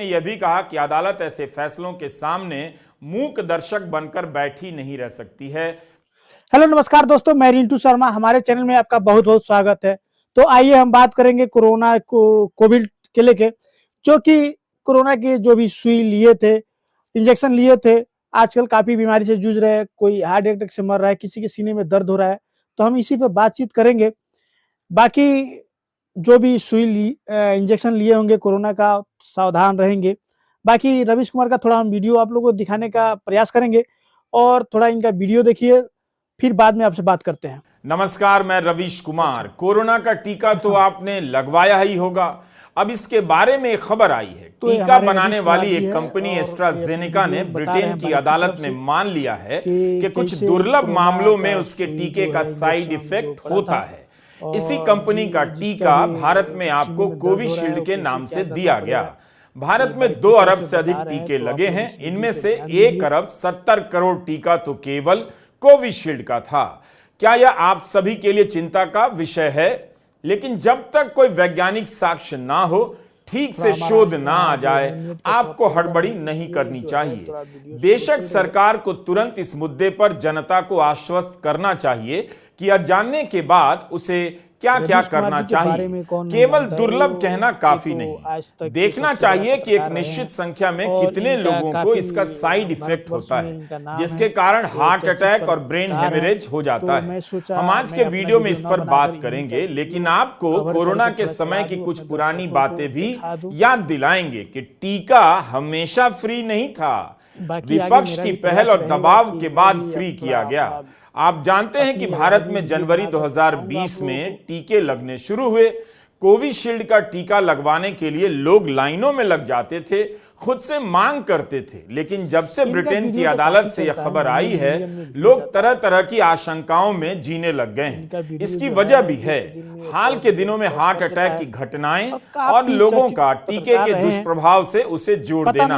ने यह भी कहा कि अदालत ऐसे फैसलों के सामने मूक दर्शक बनकर बैठी नहीं रह सकती है। हेलो नमस्कार दोस्तों, मैं रिंटू शर्मा। हमारे चैनल में आपका बहुत बहुत स्वागत है। तो आइए हम बात करेंगे कोरोना कोविड के लेके, जो कि कोरोना के जो भी सुई लिए थे, इंजेक्शन लिए थे, आजकल काफी बीमारी से जूझ रहे हैं। कोई हार्ट अटैक से मर रहा है, किसी के सीने में दर्द हो रहा है। तो हम इसी पे बातचीत करेंगे। बाकी जो भी इंजेक्शन लिए होंगे कोरोना का, सावधान रहेंगे। बाकी रवीश कुमार का थोड़ा हम वीडियो आप लोगों को दिखाने का प्रयास करेंगे और थोड़ा इनका वीडियो देखिए, फिर बाद में आपसे बात करते हैं। नमस्कार, मैं रवीश कुमार। कोरोना का टीका तो आपने लगवाया ही होगा। अब इसके बारे में खबर आई है। टीका बनाने वाली एक कंपनी एस्ट्राजेनेका ने ब्रिटेन की अदालत में मान लिया है कि कुछ दुर्लभ मामलों में उसके टीके का साइड इफेक्ट होता है। इसी कंपनी का टीका भारत में आपको कोविशील्ड के नाम से दिया गया। भारत में 2 अरब से अधिक टीके लगे हैं। इनमें से 1 अरब 70 करोड़ टीका तो केवल कोविशील्ड का था। क्या यह आप सभी के लिए चिंता का विषय है? लेकिन जब तक कोई वैज्ञानिक साक्ष्य ना हो, ठीक से शोध ना आ जाए, आपको हड़बड़ी नहीं करनी चाहिए। बेशक सरकार को तुरंत इस मुद्दे पर जनता को आश्वस्त करना चाहिए कि यह जानने के बाद उसे क्या क्या करना चाहिए। केवल दुर्लभ कहना काफी नहीं, देखना चाहिए कि एक निश्चित संख्या में कितने लोगों को इसका साइड इफेक्ट होता है, जिसके कारण हार्ट अटैक और ब्रेन हेमरेज हो जाता है। हम आज के वीडियो में इस पर बात करेंगे, लेकिन आपको कोरोना के समय की कुछ पुरानी बातें भी याद दिलाएंगे कि टीका हमेशा फ्री नहीं था। विपक्ष की पहल और दबाव के बाद फ्री किया गया। आप जानते हैं कि भारत में जनवरी 2020 में टीके लगने शुरू हुए। कोविशील्ड का टीका लगवाने के लिए लोग लाइनों में लग जाते थे, खुद से मांग करते थे। लेकिन जब से ब्रिटेन की अदालत से यह खबर आई है, लोग तरह तरह की आशंकाओं में जीने लग गए हैं। इसकी वजह भी है हाल के दिनों में हार्ट अटैक की घटनाएं और लोगों का टीके के दुष्प्रभाव से उसे जोड़ देना।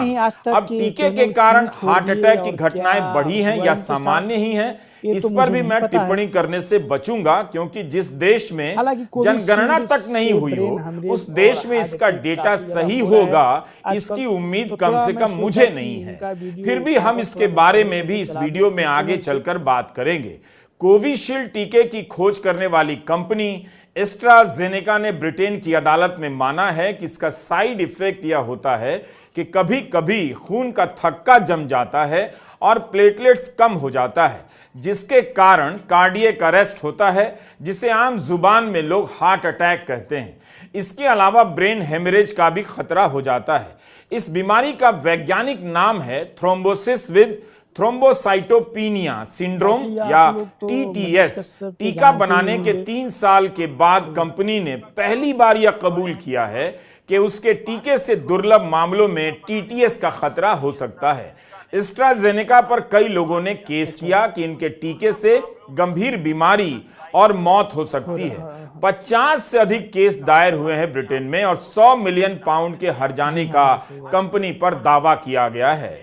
अब टीके के कारण हार्ट अटैक की घटनाएं बढ़ी हैं या सामान्य ही हैं, इस पर भी मैं टिप्पणी करने से बचूंगा, क्योंकि जिस देश में जनगणना तक नहीं हुई हो, उस देश में इसका डेटा सही होगा, इसकी उम्मीद कम से कम मुझे नहीं है। फिर भी हम इसके बारे में भी इस वीडियो में आगे चलकर बात करेंगे। कोविशील्ड टीके की खोज करने वाली कंपनी एस्ट्राजेनेका ने ब्रिटेन की अदालत में माना है कि इसका साइड इफेक्ट यह होता है कि कभी कभी खून का थक्का जम जाता है और प्लेटलेट्स कम हो जाता है, जिसके कारण कार्डियक अरेस्ट होता है, जिसे आम जुबान में लोग हार्ट अटैक कहते हैं। इसके अलावा ब्रेन हेमरेज का भी खतरा हो जाता है। इस बीमारी का वैज्ञानिक नाम है थ्रोम्बोसिस विद थ्रोम्बोसाइटोपिनिया सिंड्रोम या TTS। टीका बनाने के 3 साल के बाद कंपनी ने पहली बार यह कबूल किया है कि उसके टीके से दुर्लभ मामलों में TTS का खतरा हो सकता है। एस्ट्राजेनेका पर कई लोगों ने केस किया कि इनके टीके से गंभीर बीमारी और मौत हो सकती है। 50 से अधिक केस दायर हुए हैं ब्रिटेन में और 100 मिलियन पाउंड के हर्जाने का कंपनी पर दावा किया गया है।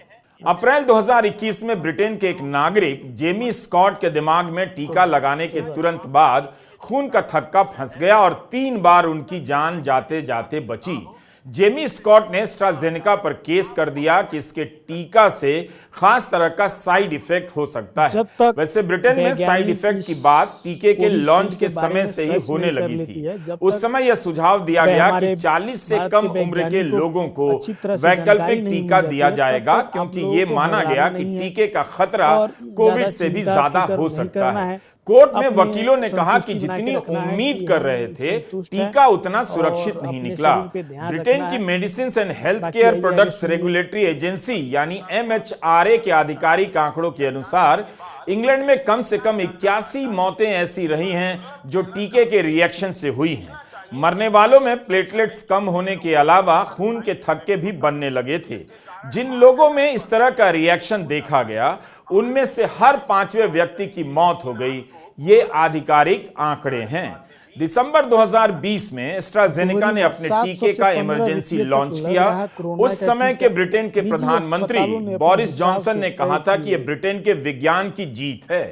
अप्रैल 2021 में ब्रिटेन के एक नागरिक जेमी स्कॉट के दिमाग में टीका लगाने के तुरंत बाद खून का थक्का फंस गया और 3 बार उनकी जान जाते जाते बची। जेमी स्कॉट ने एस्ट्राजेनेका पर केस कर दिया कि इसके टीका से खास तरह का साइड इफेक्ट हो सकता है। वैसे ब्रिटेन में साइड इफेक्ट की बात टीके के लॉन्च के समय से ही होने लगी थी। उस समय यह सुझाव दिया गया कि 40 से कम उम्र के लोगों को वैकल्पिक टीका दिया जाएगा, क्योंकि ये माना गया कि टीके का खतरा कोविड से भी ज्यादा हो सकता है। कोर्ट में वकीलों ने कहा कि जितनी उम्मीद कर रहे थे, टीका उतना सुरक्षित नहीं निकला। ब्रिटेन की medicine and health care products regulatory agency यानी MHRA के आधिकारिक आंकड़ों के अनुसार इंग्लैंड में कम से कम 81 मौतें ऐसी रही हैं जो टीके के रिएक्शन से हुई हैं। मरने वालों में प्लेटलेट्स कम होने के अलावा खून के थक्के भी बनने लगे थे। जिन लोगों में इस तरह का रिएक्शन देखा गया, उनमें से हर 5वें व्यक्ति की मौत हो गई। ये आधिकारिक आंकड़े हैं। दिसंबर 2020 में एस्ट्राजेनेका ने अपने टीके का इमरजेंसी लॉन्च किया। उस समय के ब्रिटेन के प्रधानमंत्री बोरिस जॉनसन ने कहा था कि यह ब्रिटेन के विज्ञान की जीत है।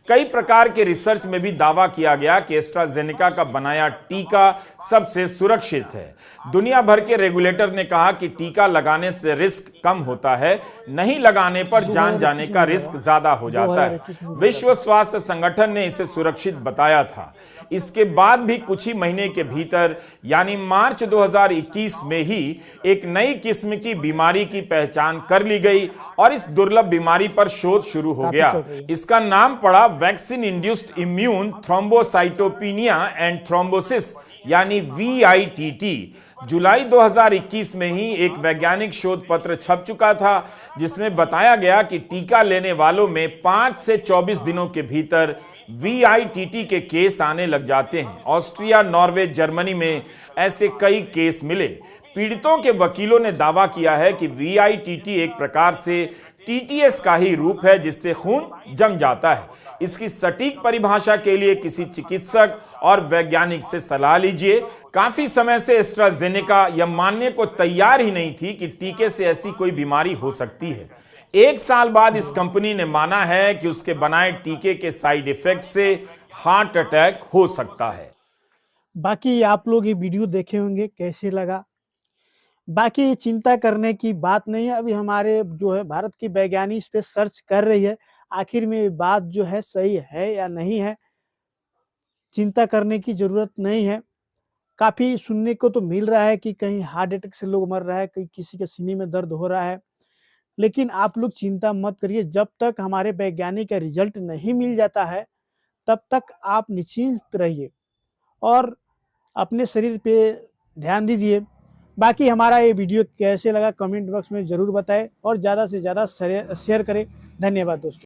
कई प्रकार के रिसर्च में भी दावा किया गया कि एस्ट्राजेनेका का बनाया टीका सबसे सुरक्षित है। दुनिया भर के रेगुलेटर ने कहा कि टीका लगाने से रिस्क कम होता है, नहीं लगाने पर जान जाने का रिस्क ज्यादा हो जाता है। विश्व स्वास्थ्य संगठन ने इसे सुरक्षित बताया था। इसके बाद भी कुछ ही महीने के भीतर यानी मार्च 2021 में ही एक नई किस्म की बीमारी की पहचान कर ली गई और इस दुर्लभ बीमारी पर शोध शुरू हो गया। इसका नाम पड़ा vaccine induced immune thrombocytopenia and thrombosis यानी VITT। जुलाई 2021 में ही एक वैज्ञानिक शोध पत्र छप चुका था जिसमें बताया गया कि टीका लेने वालों में 5 से 24 दिनों के भीतर VITT के केस आने लग जाते हैं। ऑस्ट्रिया, नॉर्वे, जर्मनी में ऐसे कई केस मिले। पीड़ितों के वकीलों ने दावा किया है कि VITT एक प्रकार से TTS का ही रूप है जिससे खून जम जाता है। इसकी सटीक परिभाषा के लिए किसी चिकित्सक और वैज्ञानिक से सलाह लीजिए। काफी समय से एस्ट्राजेनेका यह मानने को तैयार ही नहीं थी कि टीके से ऐसी कोई बीमारी हो सकती है। 1 साल बाद इस कंपनी ने माना है कि उसके बनाए टीके के साइड इफेक्ट से हार्ट अटैक हो सकता है। बाकी आप लोग ये वीडियो देखे होंगे, कैसे लगा? बाकी चिंता करने की बात नहीं है। अभी हमारे जो है भारत की वैज्ञानिक इस पे सर्च कर रही है, आखिर में ये बात जो है सही है या नहीं है। चिंता करने की जरूरत नहीं है। काफी सुनने को तो मिल रहा है कि कहीं हार्ट अटैक से लोग मर रहा है, कहीं किसी के सीने में दर्द हो रहा है, लेकिन आप लोग चिंता मत करिए। जब तक हमारे वैज्ञानिक का रिजल्ट नहीं मिल जाता है तब तक आप निश्चिंत रहिए और अपने शरीर पे ध्यान दीजिए। बाकी हमारा ये वीडियो कैसे लगा कमेंट बॉक्स में जरूर बताएं और ज़्यादा से ज़्यादा शेयर करें। धन्यवाद दोस्तों।